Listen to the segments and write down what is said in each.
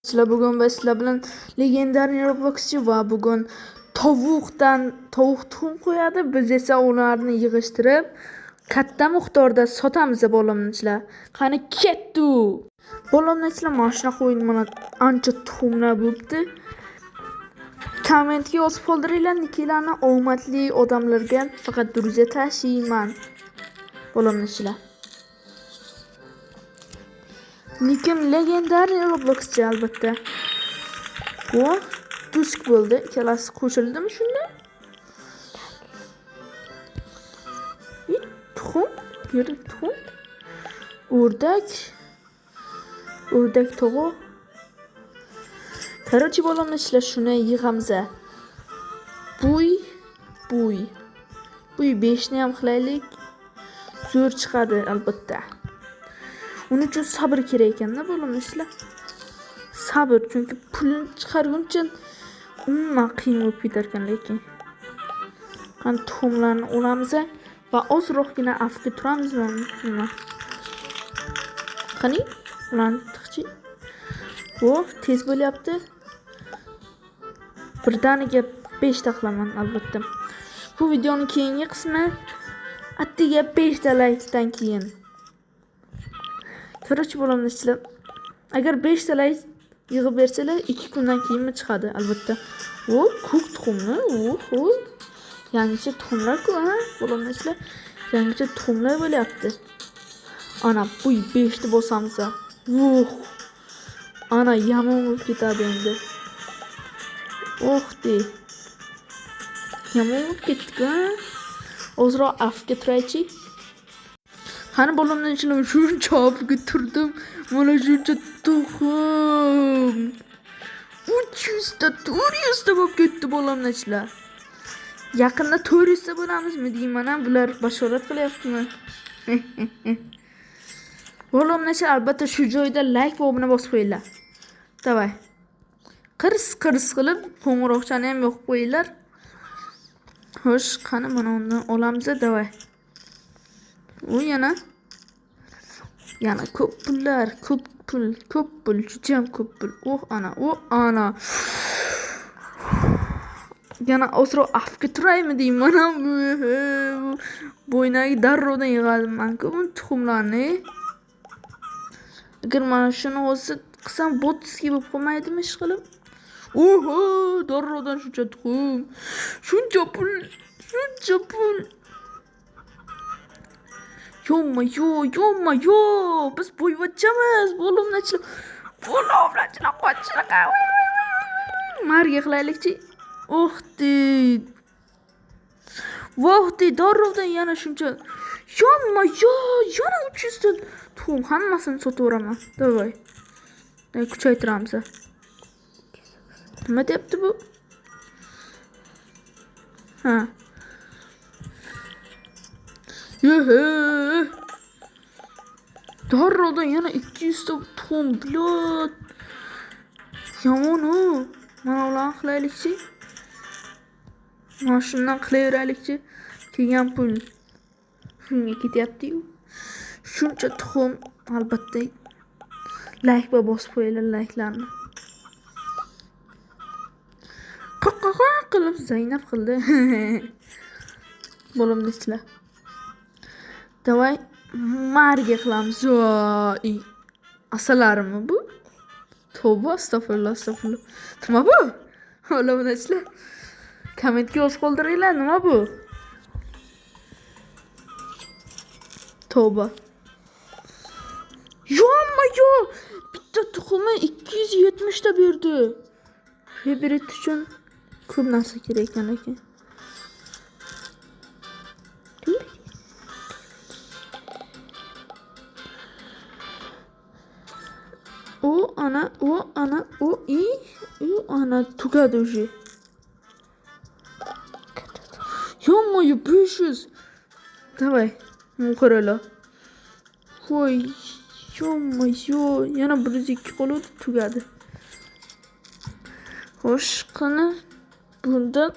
Sizlar bugun biz sizlar bilan legendariy Robloxchi va bugun tovuq tuxum qo'yadi. Biz esa ularni yig'ishtirib katta miqdorda sotamiz bo'limchilar. Qani ketdi. Bo'limchilar mana shunaqa o'yin mana ancha tuxumlar bo'libdi. Kommentga yozib qoldiringlar nikilarni omadli odamlarga faqat duruzga tashiyman. Bo'limchilar. Nikim legendariy Robloxchi albatta. Bu tusk bo'ldi. Ikkalasi qo'shildimi shunda? Tuxum, yirik tuxum. O'rdak tovuq. Короче, bo'lamni ishlar shuni yig'amiz. Buy 5 ni ham qilaylik. Zo'r chiqadi albatta. Uning uchun sabr kerak ekanda bo'lamni ishlar. Sabr, chunki pulni chiqarguncha umuman qiyin bo'lib ketar ekan lekin. Qani tuxumlarni olamiz va ozroqgina afga turamiz nima. Qani ularni tiqchi. Bu tez bo'lyapti. Birdaniga 5 ta qilaman albatta. Bu videoning keyingi qismi attiga 5 ta like'dan keyin. Короче, bo'lamni ishlar. Agar 5 ta like yig'ib bersalar 2 kundan keyinmi chiqadi albatta. O, ko'k tuxumni, yangicha tuxumlar-ku, ha? Bo'lamni ishlar. Yangicha tuxumlar bo'lyapti. Ana bu 5 ta bosamiz. Ana yomon bo'lib ketadi endi. De. Yomon bo'lib ketdi-ku. Ozroq afga turaychi. Qani bo'lamdan ishlar shuncha afga turdim. Mana shuncha tuxum. 300 ta 400 ta bo'lib ketdi bo'lamdan ishlar. Yaqinda 400 ta bo'lamizmi deyman, bular bashorat qilyaptimi? Bo'lamdan ishlar albatta shu joyda like va obuna bosib qo'yinglar. Davay. Qirs qilib qo'ng'iroqchani ham yoqib qo'yinglar. Xo'sh, qani mana undan olamiz, davay. U yana ko'p pullar, ko'p pul, juda ham ko'p pul. Ana. Yana ozroq afga turaymi deyman, mana bo'ynagi darrovdan yig'adim-ku bu tuxumlarni. Agar mana shuni o'zi qilsam botski bo'lib qolmaydimi ish qilib? Darrovdan shuncha tuxum. Shuncha pul. Yomma, biz bo'yvachchamiz, bo'limchilar qochchilar. Marga qilaylikchi. Vohdi, darrovdan yana shuncha. Yomma, yana 300 ta tuxum, hammasini sotaveraman. Davay. Kuchaytiramiz. Nima deyapti bu? Ha. Darrovdan yana 200 ta tuxum, blot. Yomon-u. Mana ularni qilaylikchi. Mana shundan qilaveraylikchi. Kelgan pul shunga ketyapti-yu. Shuncha tuxum, albatta like va bosib qo'yinglar like'larni. Qilib Zaynab qildi. Bo'limni ishlar. Davay marga qilamiz. Asalarimi bu? Tavba, astagfirullah. Nima bu? Bo'limni ishlar. Kommentga yozib qoldiringlar, nima bu? Tavba. Yomma, bitta tuxumi 270 ta berdi. Hibrid uchun ko'p narsa kerak ekan lekin. Ana tugadi уже. Yomma, 500. Davay, muqarala. Voy, yomma, yana 102 qoldi, tugadi. Xo'sh, qani bundan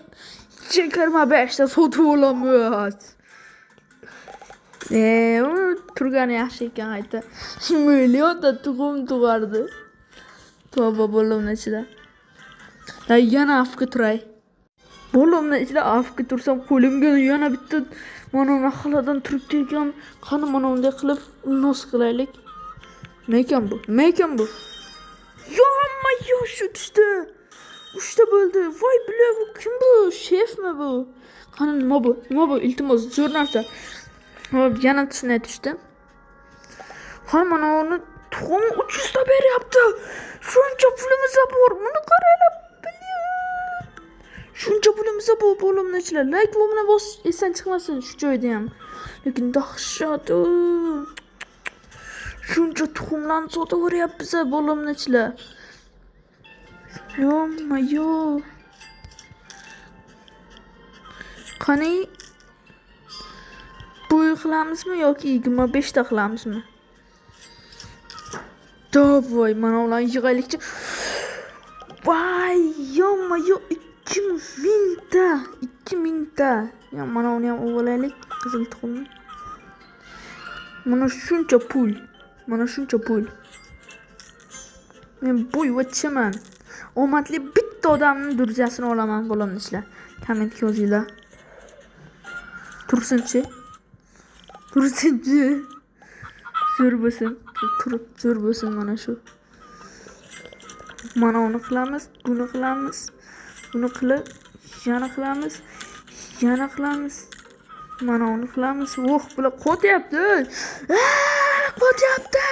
25 ta sotib olamiz. Turgani yaxshi ekan ayta. Millionta tuxum tug'ardi. Tavba bo'limni ichida. Yana afga turay. Bo'limni ichida afga tursam qo'limga yana bitta mana naxaladan turibdi ekan. Qani mana unday qilib nos qilaylik. Nima ekan bu? Yomma yosh tushdi. 3ta bo'ldi. Voy biля, bu kim bu? Shefmi bu? Qani nima bu? Iltimos, zo'r narsa. Hop, yana tushunay tushdi. Qani mana uni tuxum 300 ta beryapti. Shuncha pulimiz bor. Buni qaranglar. Shuncha pulimiz bor bo'limni ichida. Like bo'limni bos, esdan chiqmasin shu joyda ham. Lekin dahshat. Shuncha tuxumlarni sotaveryapmiz bo'limni ichida. Yo. Qani bu qilamizmi yoki 25 ta qilamizmi? Davay, mana ularni yig'aylikchi. Voy, yo 2000 ta. Ya mana uni ham olaylik, qizil tuxumni. Mana shuncha pul. Men bo'yvachchaman. Omadli bitta odamning durjasini olaman bo'limni ichida. Kommentga yozinglar. Tursinchi. Zo'r bo'lsin. Turib zo'r bo'lsin mana shu. Mana uni qilamiz, buni qilamiz. Buni qilib, yana qilamiz. Mana uni qilamiz. Bular qo'tyapti. Qo'tyapti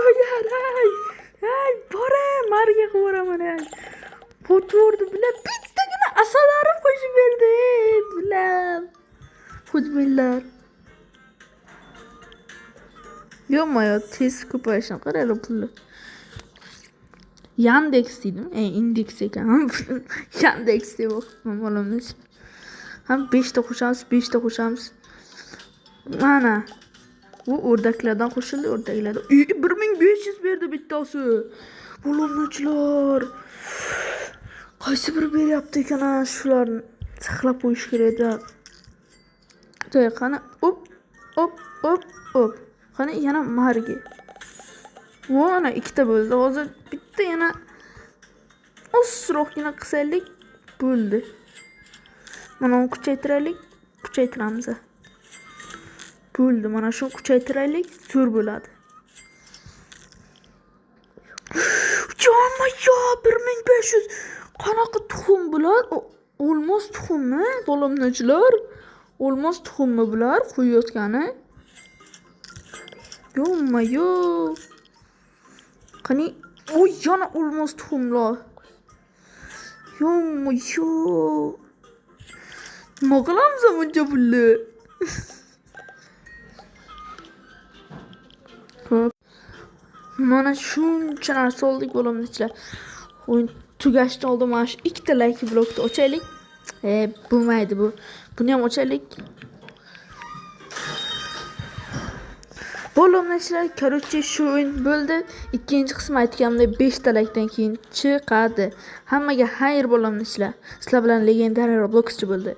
ular. Ay, boram, marga qo'raman. Qo'tvordi bilan bittagina asalari qo'shib berdi. Bilan. Xudbinlar. Yo'q, tez ko'payishini qaranglar pulni. Yandex dedim. Index ekan. Yandex deb o'qibman bo'limni. Ham 5 ta qo'shamiz. Mana. Bu o'rdaklardan qo'shildi, o'rdaklardan. 1500 berdi bittasi. Bo'limchilar. Qaysi biri beryapti ekan shularni saqlab qo'yish kerak-da. Qani, op. Qani yana margi. Mana 2 ta bo'ldi. Hozir bitta yana osroqgina qilsaylik bo'ldi. Mana uni kuchaytiramiz. Bo'ldi, mana shu kuchaytiraylik, zo'r bo'ladi. Joma 1500. Qanaqa tuxum bular? Olmos tuxummi? Bo'limchilar. Olmos tuxummi bular qo'yayotgani? Yo. Qani, yana olmos tuxumlar. Yo. Nima qilamiz buncha pulni? Hop. Mana shuncha narsa oldik bo'limni ichida. O'yin tugashdan oldin mana shu 2 ta like blokni ochaylik. Bo'lmaydi bu. Buni ham ochaylik. Bo'limni ichida korotchi shu o'yin bo'ldi. Ikkinchi qismi aytganimdek 5 ta likedan keyin chiqadi. Hammaga xayr bo'limni ichida. Sizlar bilan legendariy Robloxchi bo'ldi.